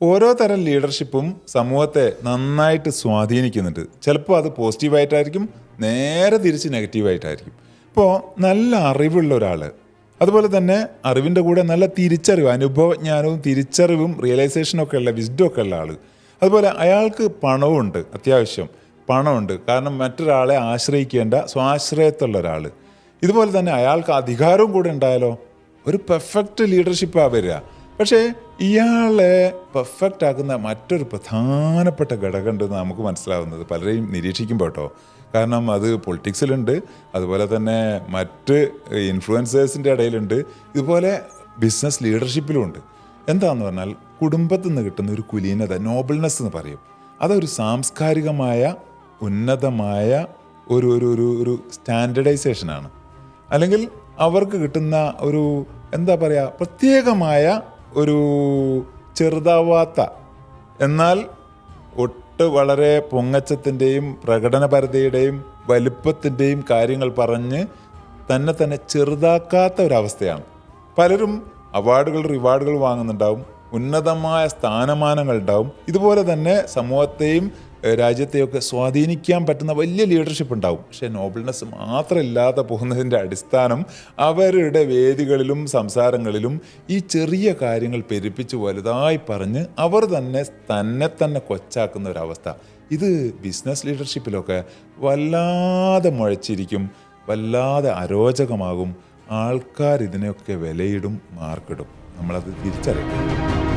ഓരോ തരം ലീഡർഷിപ്പും സമൂഹത്തെ നന്നായിട്ട് സ്വാധീനിക്കുന്നുണ്ട്. ചിലപ്പോൾ അത് പോസിറ്റീവായിട്ടായിരിക്കും, നേരെ തിരിച്ച് നെഗറ്റീവായിട്ടായിരിക്കും. ഇപ്പോൾ നല്ല അറിവുള്ള ഒരാൾ, അതുപോലെ തന്നെ അറിവിൻ്റെ കൂടെ നല്ല തിരിച്ചറിവ്, അനുഭവജ്ഞാനവും തിരിച്ചറിവും റിയലൈസേഷനും ഒക്കെ ഉള്ള, വിസ്ഡം ഒക്കെ ഉള്ള ആൾ, അതുപോലെ അയാൾക്ക് പണവുമുണ്ട്, അത്യാവശ്യം പണമുണ്ട്, കാരണം മറ്റൊരാളെ ആശ്രയിക്കേണ്ട സ്വാശ്രയത്തുള്ള ഒരാൾ, ഇതുപോലെ തന്നെ അയാൾക്ക് അധികാരവും കൂടെ ഉണ്ടായാലോ ഒരു പെർഫെക്റ്റ് ലീഡർഷിപ്പാണ് വരിക. പക്ഷേ ഇയാളെ പെർഫെക്റ്റ് ആക്കുന്ന മറ്റൊരു പ്രധാനപ്പെട്ട ഘടകമുണ്ടെന്ന് നമുക്ക് മനസ്സിലാവുന്നത് പലരെയും നിരീക്ഷിക്കുമ്പോൾ കേട്ടോ. കാരണം അത് പൊളിറ്റിക്സിലുണ്ട്, അതുപോലെ തന്നെ മറ്റ് ഇൻഫ്ലുവൻസേഴ്സിൻ്റെ ഇടയിലുണ്ട്, ഇതുപോലെ ബിസിനസ് ലീഡർഷിപ്പിലും ഉണ്ട്. എന്താണെന്ന് പറഞ്ഞാൽ കുടുംബത്തിൽ നിന്ന് കിട്ടുന്ന ഒരു കുലീനത, നോബിൾനെസ് എന്ന് പറയും. അതൊരു സാംസ്കാരികമായ ഉന്നതമായ ഒരു ഒരു ഒരു ഒരു സ്റ്റാൻഡർഡൈസേഷനാണ്. അല്ലെങ്കിൽ അവർക്ക് കിട്ടുന്ന ഒരു എന്താ പറയുക, പ്രത്യേകമായ ഒരു ചെറുതാവാത്ത എന്നാൽ ഒട്ട് വളരെ പൊങ്ങച്ചത്തിൻ്റെയും പ്രകടനപരതയുടെയും വലുപ്പത്തിൻ്റെയും കാര്യങ്ങൾ പറഞ്ഞ് തന്നെ ചെറുതാക്കാത്ത ഒരവസ്ഥയാണ്. പലരും അവാർഡുകൾ റിവാർഡുകൾ വാങ്ങുന്നുണ്ടാവും, ഉന്നതമായ സ്ഥാനമാനങ്ങൾ ഉണ്ടാവും, ഇതുപോലെ തന്നെ സമൂഹത്തെയും രാജ്യത്തെയൊക്കെ സ്വാധീനിക്കാൻ പറ്റുന്ന വലിയ ലീഡർഷിപ്പ് ഉണ്ടാവും. പക്ഷേ നോബിൾനെസ് മാത്രമില്ലാതെ പോകുന്നതിൻ്റെ അടിസ്ഥാനം അവരുടെ വേദികളിലും സംസാരങ്ങളിലും ഈ ചെറിയ കാര്യങ്ങൾ പെരുപ്പിച്ച് വലുതായി പറഞ്ഞ് അവർ തന്നെ കൊച്ചാക്കുന്ന ഒരവസ്ഥ. ഇത് ബിസിനസ് ലീഡർഷിപ്പിലൊക്കെ വല്ലാതെ മുഴച്ചിരിക്കും, വല്ലാതെ അരോചകമാകും. ആൾക്കാർ ഇതിനെയൊക്കെ വിലയിടും, മാർക്കിടും. നമ്മളത് തിരിച്ചറിയണം.